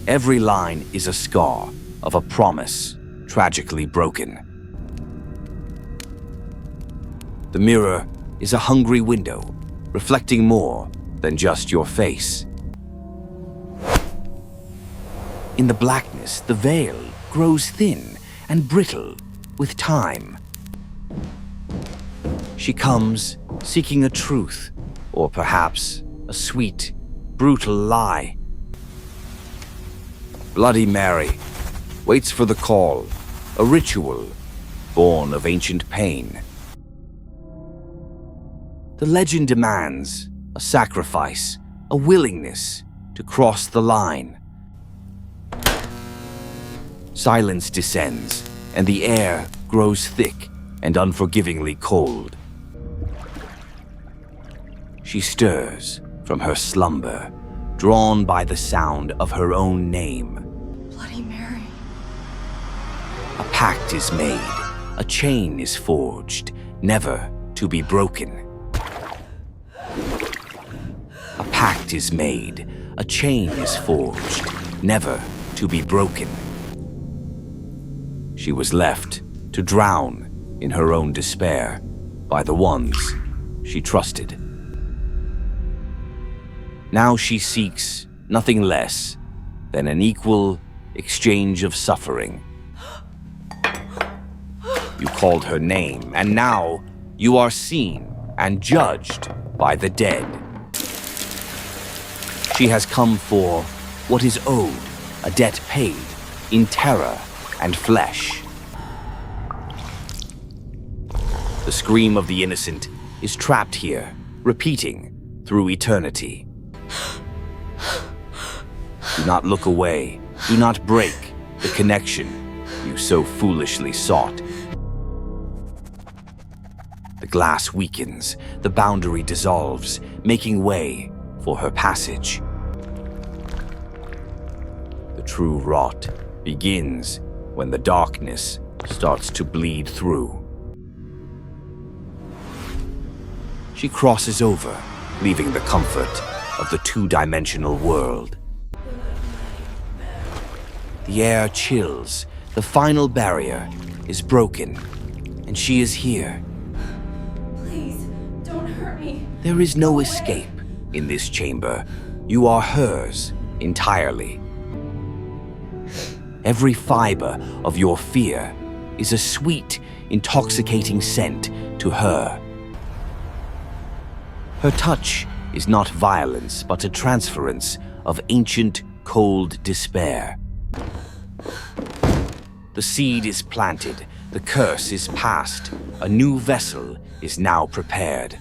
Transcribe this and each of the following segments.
Every line is a scar of a promise tragically broken. The mirror is a hungry window, reflecting more than just your face. In the blackness, the veil grows thin and brittle with time. She comes seeking a truth, or perhaps a sweet, brutal lie. Bloody Mary waits for the call, a ritual born of ancient pain. The legend demands a sacrifice, a willingness to cross the line. Silence descends, and the air grows thick and unforgivingly cold. She stirs from her slumber, drawn by the sound of her own name. Bloody Mary. A pact is made, a chain is forged, never to be broken. A pact is made, a chain is forged, never to be broken. She was left to drown in her own despair by the ones she trusted. Now she seeks nothing less than an equal exchange of suffering. You called her name, and now you are seen and judged by the dead. She has come for what is owed, a debt paid in terror and flesh. The scream of the innocent is trapped here, repeating through eternity. Do not look away. Do not break the connection you so foolishly sought. The glass weakens, the boundary dissolves, making way for her passage. The true rot begins when the darkness starts to bleed through. She crosses over, leaving the comfort of the two-dimensional world. The air chills, the final barrier is broken, and she is here. Please, don't hurt me. There is no escape in this chamber. You are hers entirely. Every fiber of your fear is a sweet, intoxicating scent to her. Her touch is not violence, but a transference of ancient, cold despair. The seed is planted, the curse is past, a new vessel is now prepared.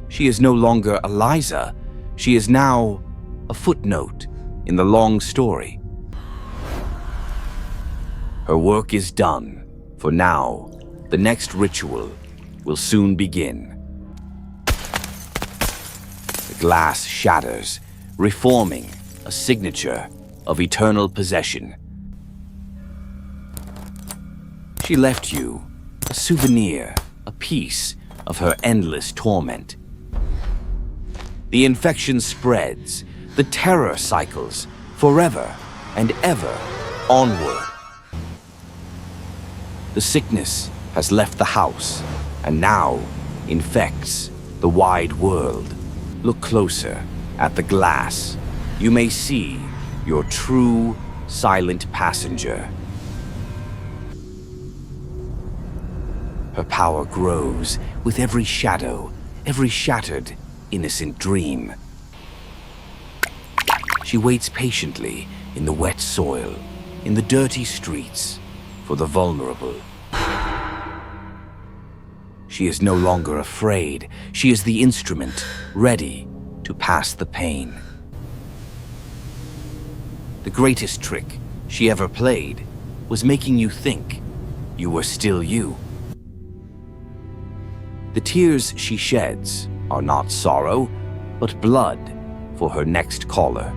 She is no longer Eliza, she is now a footnote in the long story. Her work is done, for now, the next ritual will soon begin. The glass shatters, reforming a signature of eternal possession. She left you a souvenir, a piece of her endless torment. The infection spreads, the terror cycles, forever and ever onward. The sickness has left the house and now infects the wide world. Look closer at the glass. You may see your true, silent passenger. Her power grows with every shadow, every shattered, innocent dream. She waits patiently in the wet soil, in the dirty streets, for the vulnerable. She is no longer afraid. She is the instrument, ready to pass the pain. The greatest trick she ever played was making you think you were still you. The tears she sheds are not sorrow, but blood for her next caller.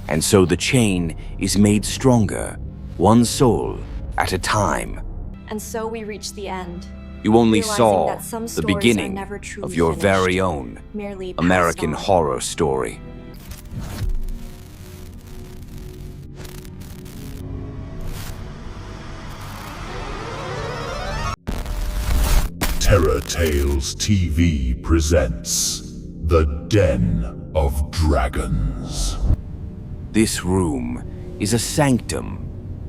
And so the chain is made stronger, one soul at a time. And so we reach the end. You only realizing saw that some the stories are beginning never truly of your finished, very own merely passed American on. horror story. Terror Tales TV presents The Den of Dragons. This room is a sanctum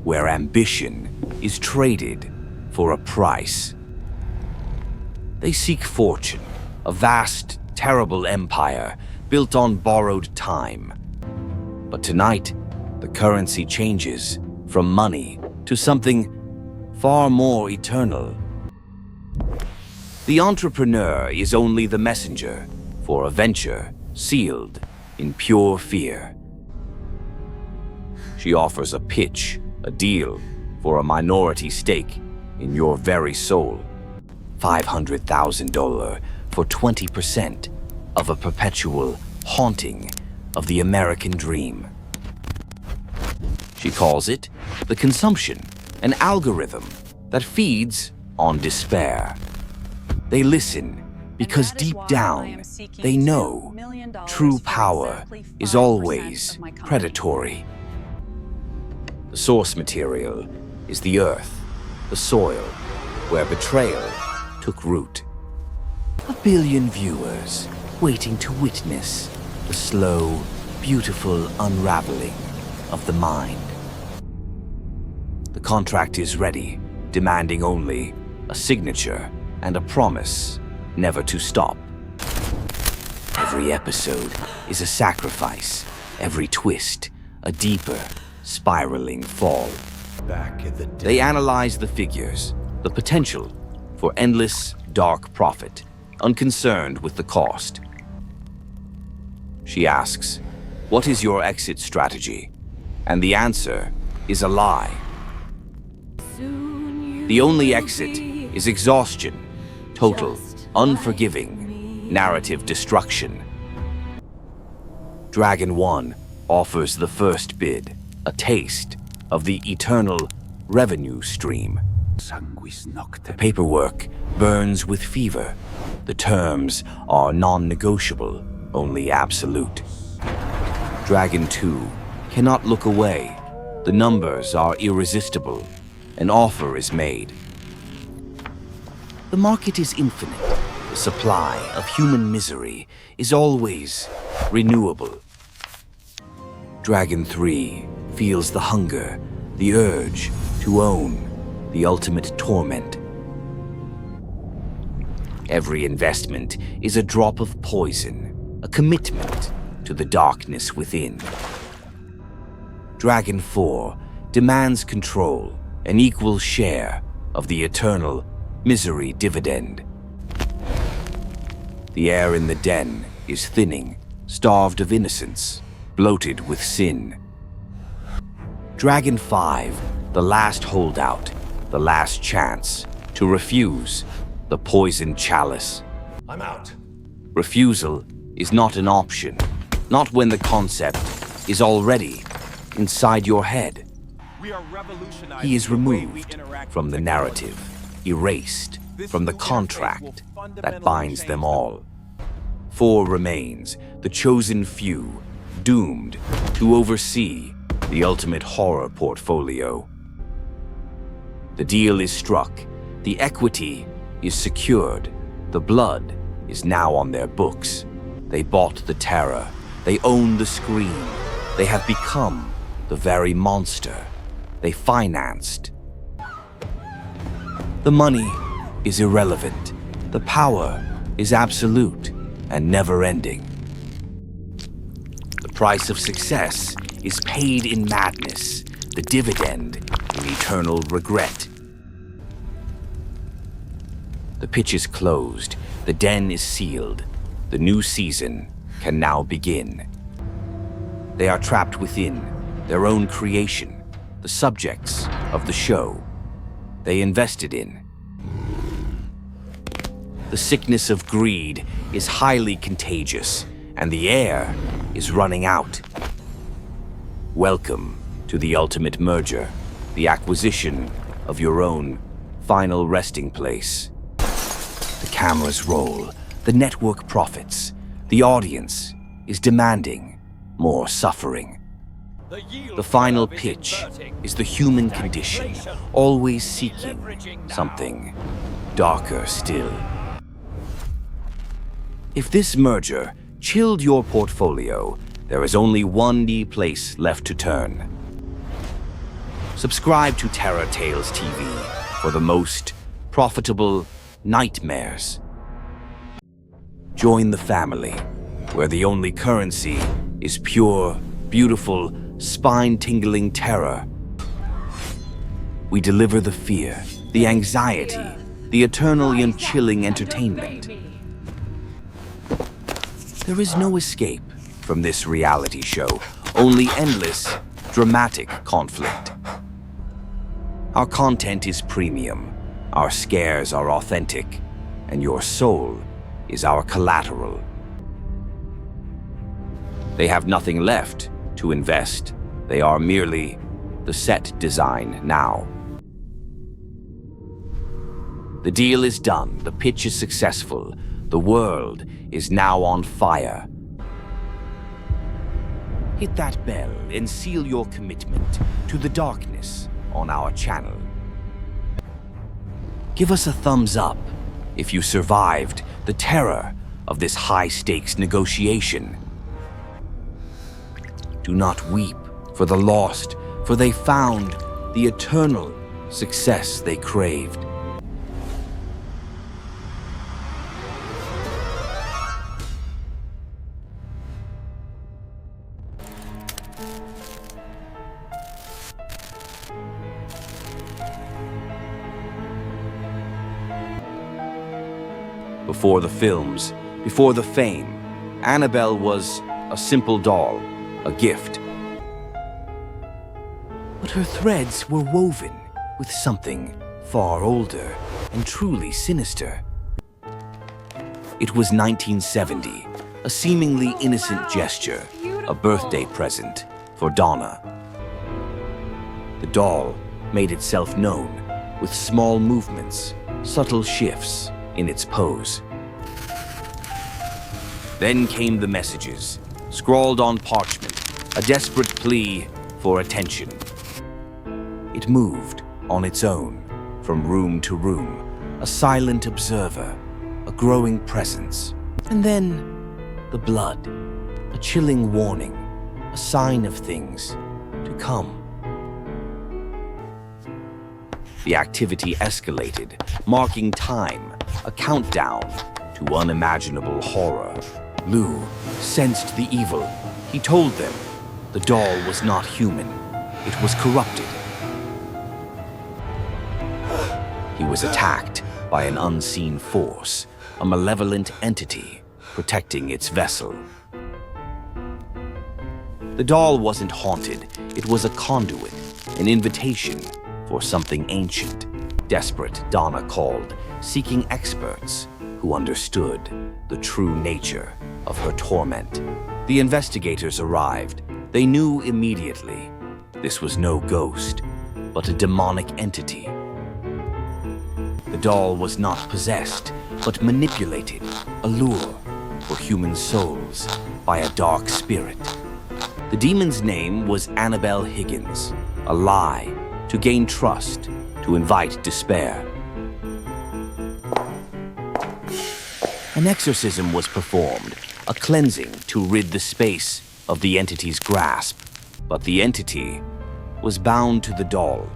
where ambition is traded for a price. They seek fortune, a vast, terrible empire built on borrowed time. But tonight, the currency changes from money to something far more eternal. The entrepreneur is only the messenger for a venture sealed in pure fear. She offers a pitch, a deal for a minority stake in your very soul. $500,000 for 20% of a perpetual haunting of the American dream. She calls it the consumption, an algorithm that feeds on despair. They listen because deep down they know true power is always predatory. The source material is the earth, the soil, where betrayal took root. 1 billion viewers waiting to witness the slow, beautiful unraveling of the mind. The contract is ready, demanding only a signature and a promise never to stop. Every episode is a sacrifice, every twist a deeper, spiraling fall. Back in the day. They analyze the figures, the potential for endless, dark profit, unconcerned with the cost. She asks, "What is your exit strategy?" And the answer is a lie. The only exit is exhaustion, total, unforgiving, narrative destruction. Dragon 1 offers the first bid, a taste of the eternal revenue stream. The paperwork burns with fever. The terms are non-negotiable, only absolute. Dragon 2 cannot look away. The numbers are irresistible. An offer is made. The market is infinite. The supply of human misery is always renewable. Dragon 3 feels the hunger, the urge to own the ultimate torment. Every investment is a drop of poison, a commitment to the darkness within. Dragon 4 demands control, an equal share of the eternal misery dividend. The air in the den is thinning, starved of innocence, bloated with sin. Dragon 5, the last holdout, the last chance to refuse the poison chalice. I'm out. Refusal is not an option, not when the concept is already inside your head. He is removed from the narrative, erased from the contract that binds them all. 4 remains, the chosen few, doomed to oversee the ultimate horror portfolio. The deal is struck, the equity is secured, the blood is now on their books. They bought the terror, they own the screen, they have become the very monster they financed. The money is irrelevant, the power is absolute and never-ending. The price of success is paid in madness, the dividend in eternal regret. The pitch is closed, the den is sealed, the new season can now begin. They are trapped within their own creation, the subjects of the show they invested in. The sickness of greed is highly contagious, and the air is running out. Welcome to the ultimate merger, the acquisition of your own final resting place. The cameras roll, the network profits, the audience is demanding more suffering. The final pitch is the human condition, always seeking something darker still. If this merger chilled your portfolio, there is only one place left to turn. Subscribe to Terror Tales TV for the most profitable nightmares. Join the family, where the only currency is pure, beautiful, spine-tingling terror. We deliver the fear, the anxiety, the eternally chilling entertainment. There is no escape from this reality show, only endless, dramatic conflict. Our content is premium, our scares are authentic, and your soul is our collateral. They have nothing left to invest. They are merely the set design now. The deal is done, the pitch is successful, the world is now on fire. Hit that bell and seal your commitment to the darkness on our channel. Give us a thumbs up if you survived the terror of this high-stakes negotiation. Do not weep for the lost, for they found the eternal success they craved. Before the films, before the fame, Annabelle was a simple doll, a gift. But her threads were woven with something far older and truly sinister. It was 1970, a seemingly innocent gesture, a birthday present for Donna. The doll made itself known with small movements, subtle shifts in its pose. Then came the messages, scrawled on parchment, a desperate plea for attention. It moved on its own, from room to room, a silent observer, a growing presence. And then, the blood, a chilling warning, a sign of things to come. The activity escalated, marking time, a countdown to unimaginable horror. Lou sensed the evil. He told them the doll was not human. It was corrupted. He was attacked by an unseen force, a malevolent entity protecting its vessel. The doll wasn't haunted. It was a conduit, an invitation for something ancient. Desperate, Donna called, seeking experts who understood the true nature of her torment. The investigators arrived. They knew immediately this was no ghost, but a demonic entity. The doll was not possessed, but manipulated, a lure for human souls by a dark spirit. The demon's name was Annabelle Higgins, a lie to gain trust, to invite despair. An exorcism was performed, a cleansing to rid the space of the entity's grasp. But the entity was bound to the doll,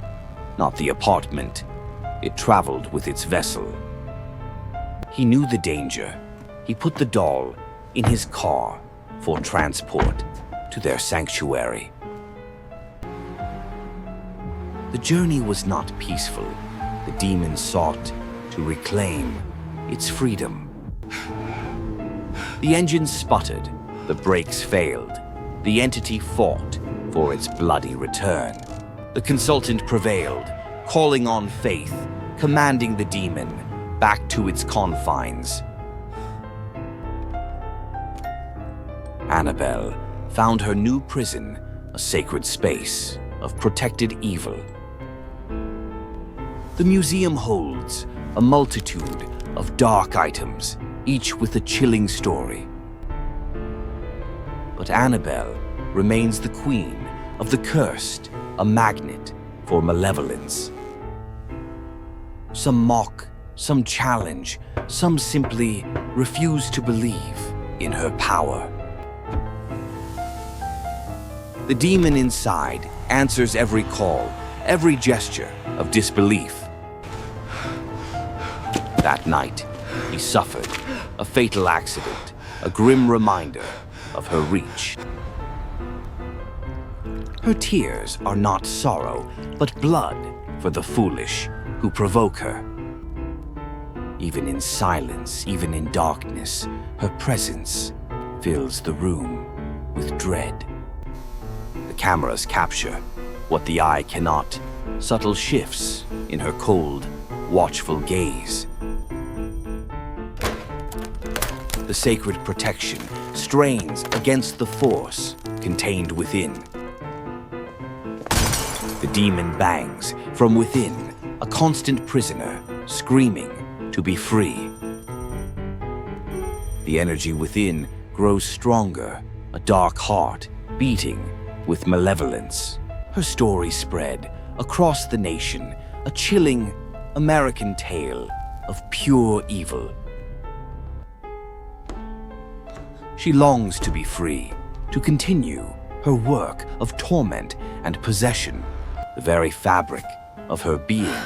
not the apartment. It traveled with its vessel. He knew the danger. He put the doll in his car for transport to their sanctuary. The journey was not peaceful. The demon sought to reclaim its freedom. The engine sputtered, the brakes failed. The entity fought for its bloody return. The consultant prevailed, calling on faith, commanding the demon back to its confines. Annabelle found her new prison, a sacred space of protected evil. The museum holds a multitude of dark items, each with a chilling story. But Annabelle remains the queen of the cursed, a magnet for malevolence. Some mock, some challenge, some simply refuse to believe in her power. The demon inside answers every call, every gesture of disbelief. That night, he suffered a fatal accident, a grim reminder of her reach. Her tears are not sorrow, but blood for the foolish who provoke her. Even in silence, even in darkness, her presence fills the room with dread. The cameras capture what the eye cannot, subtle shifts in her cold, watchful gaze. The sacred protection strains against the force contained within. The demon bangs from within, a constant prisoner, screaming to be free. The energy within grows stronger, a dark heart beating with malevolence. Her story spread across the nation, a chilling American tale of pure evil. She longs to be free, to continue her work of torment and possession. The very fabric of her being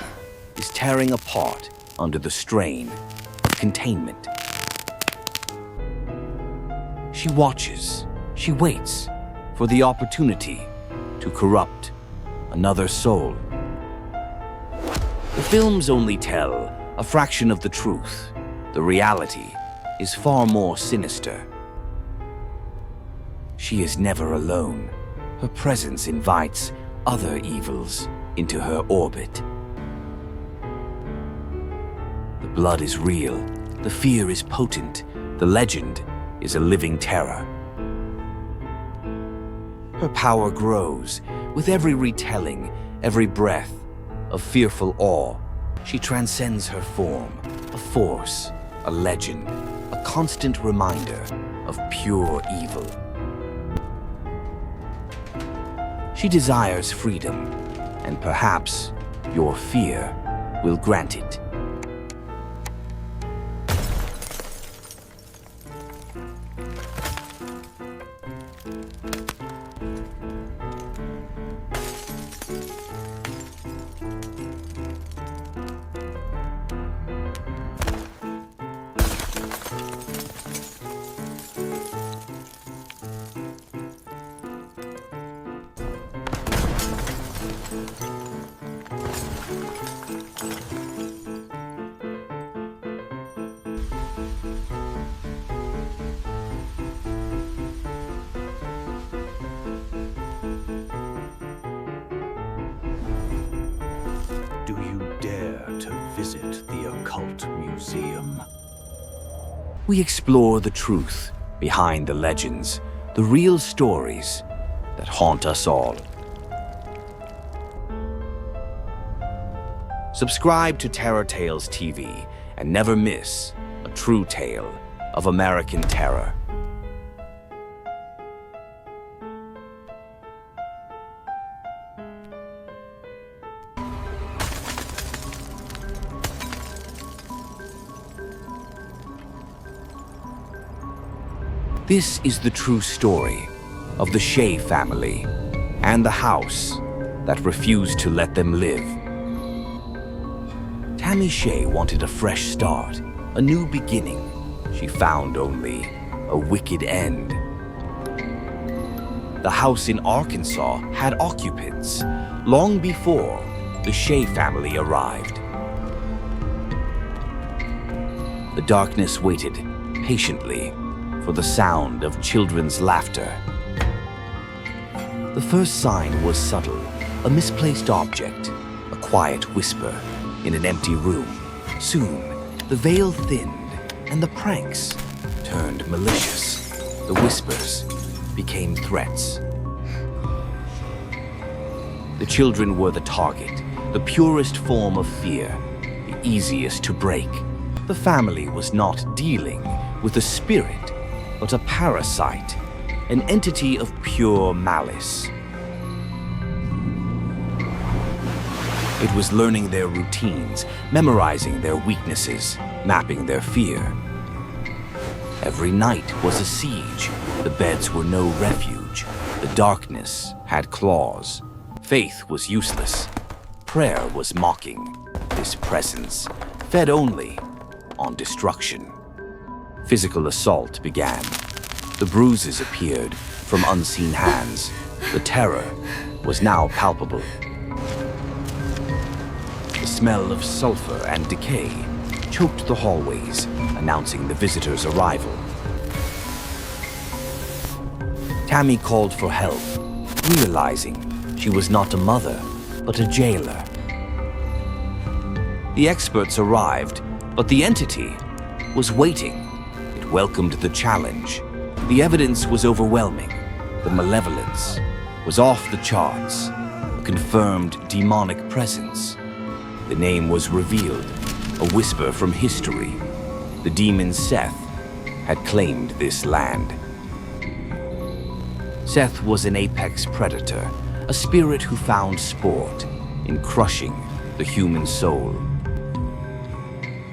is tearing apart under the strain of containment. She watches, she waits for the opportunity to corrupt another soul. The films only tell a fraction of the truth. The reality is far more sinister. She is never alone. Her presence invites other evils into her orbit. The blood is real, the fear is potent, the legend is a living terror. Her power grows with every retelling, every breath of fearful awe. She transcends her form, a force, a legend, a constant reminder of pure evil. She desires freedom, and perhaps your fear will grant it. Do you dare to visit the occult museum? We explore the truth behind the legends, the real stories that haunt us all. Subscribe to Terror Tales TV and never miss a true tale of American terror. This is the true story of the Shea family and the house that refused to let them live. Tammy Shea wanted a fresh start, a new beginning. She found only a wicked end. The house in Arkansas had occupants long before the Shea family arrived. The darkness waited patiently for the sound of children's laughter. The first sign was subtle, a misplaced object, a quiet whisper in an empty room. Soon, the veil thinned and the pranks turned malicious. The whispers became threats. The children were the target, the purest form of fear, the easiest to break. The family was not dealing with a spirit, but a parasite, an entity of pure malice. It was learning their routines, memorizing their weaknesses, mapping their fear. Every night was a siege. The beds were no refuge. The darkness had claws. Faith was useless. Prayer was mocking. This presence fed only on destruction. Physical assault began. The bruises appeared from unseen hands. The terror was now palpable. The smell of sulfur and decay choked the hallways, announcing the visitors' arrival. Tammy called for help, realizing she was not a mother, but a jailer. The experts arrived, but the entity was waiting. It welcomed the challenge. The evidence was overwhelming. The malevolence was off the charts, a confirmed demonic presence. The name was revealed, a whisper from history. The demon Seth had claimed this land. Seth was an apex predator, a spirit who found sport in crushing the human soul.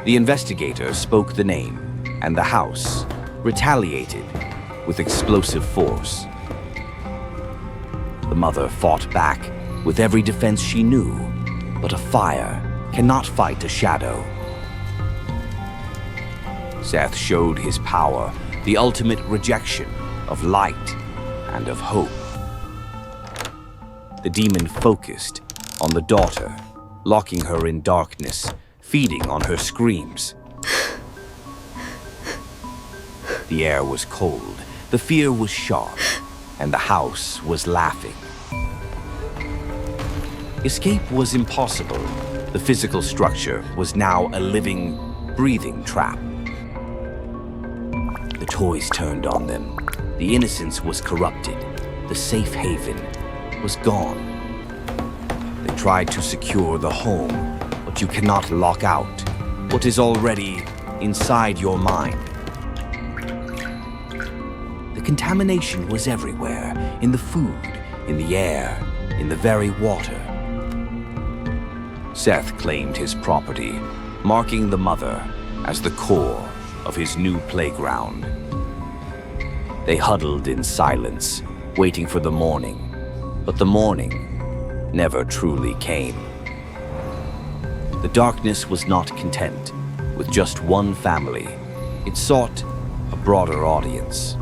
The investigator spoke the name, and the house retaliated with explosive force. The mother fought back with every defense she knew, but a fire cannot fight a shadow. Seth showed his power, the ultimate rejection of light and of hope. The demon focused on the daughter, locking her in darkness, feeding on her screams. The air was cold, the fear was sharp, and the house was laughing. Escape was impossible. The physical structure was now a living, breathing trap. The toys turned on them. The innocence was corrupted. The safe haven was gone. They tried to secure the home, but you cannot lock out what is already inside your mind. The contamination was everywhere, in the food, in the air, in the very water. Seth claimed his property, marking the mother as the core of his new playground. They huddled in silence, waiting for the morning, but the morning never truly came. The darkness was not content with just one family. It sought a broader audience.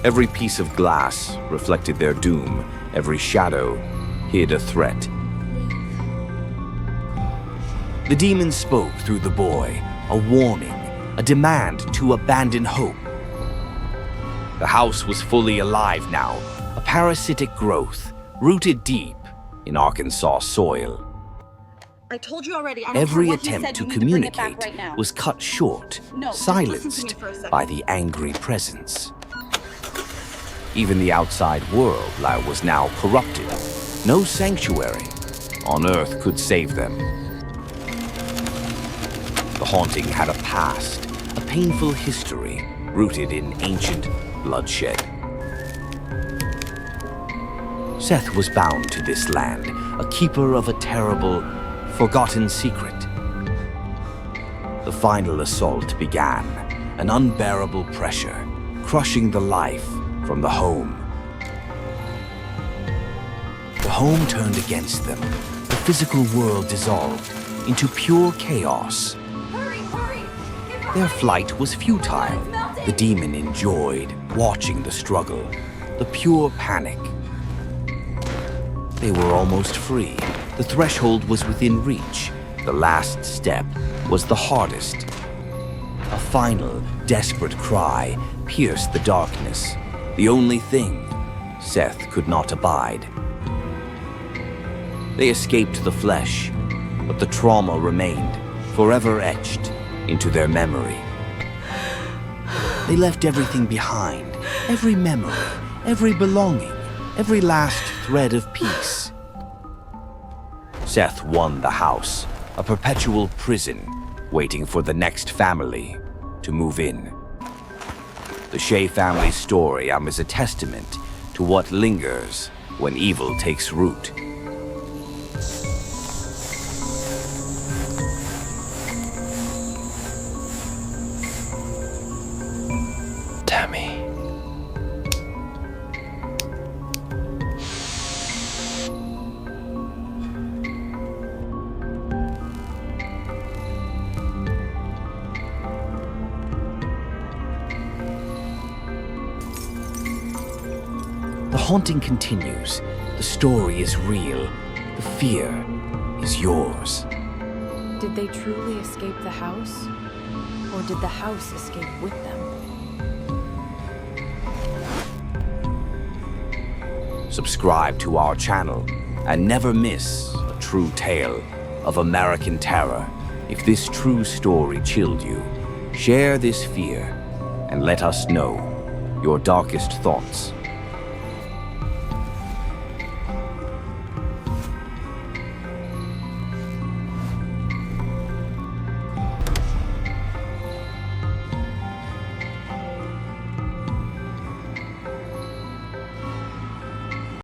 Every piece of glass reflected their doom. Every shadow hid a threat. The demon spoke through the boy, a warning, a demand to abandon hope. The house was fully alive now, a parasitic growth, rooted deep in Arkansas soil. I told you already. I don't Every care what he attempt said, to you need to bring it back communicate right now. was cut short, No, just listen to me silenced for a second. by the angry presence. Even the outside world was now corrupted. No sanctuary on earth could save them. The haunting had a past, a painful history rooted in ancient bloodshed. Seth was bound to this land, a keeper of a terrible, forgotten secret. The final assault began, an unbearable pressure, crushing the life from the home. The home turned against them. The physical world dissolved into pure chaos. Hurry, hurry! Get Their behind flight was futile. The demon enjoyed watching the struggle, the pure panic. They were almost free. The threshold was within reach. The last step was the hardest. A final, desperate cry pierced the darkness. The only thing Seth could not abide. They escaped the flesh, but the trauma remained, forever etched into their memory. They left everything behind, every memory, every belonging, every last thread of peace. Seth won the house, a perpetual prison waiting for the next family to move in. The Shea family story is a testament to what lingers when evil takes root. Tammy. The haunting continues. The story is real. The fear is yours. Did they truly escape the house? Or did the house escape with them? Subscribe to our channel and never miss a true tale of American terror. If this true story chilled you, share this fear and let us know your darkest thoughts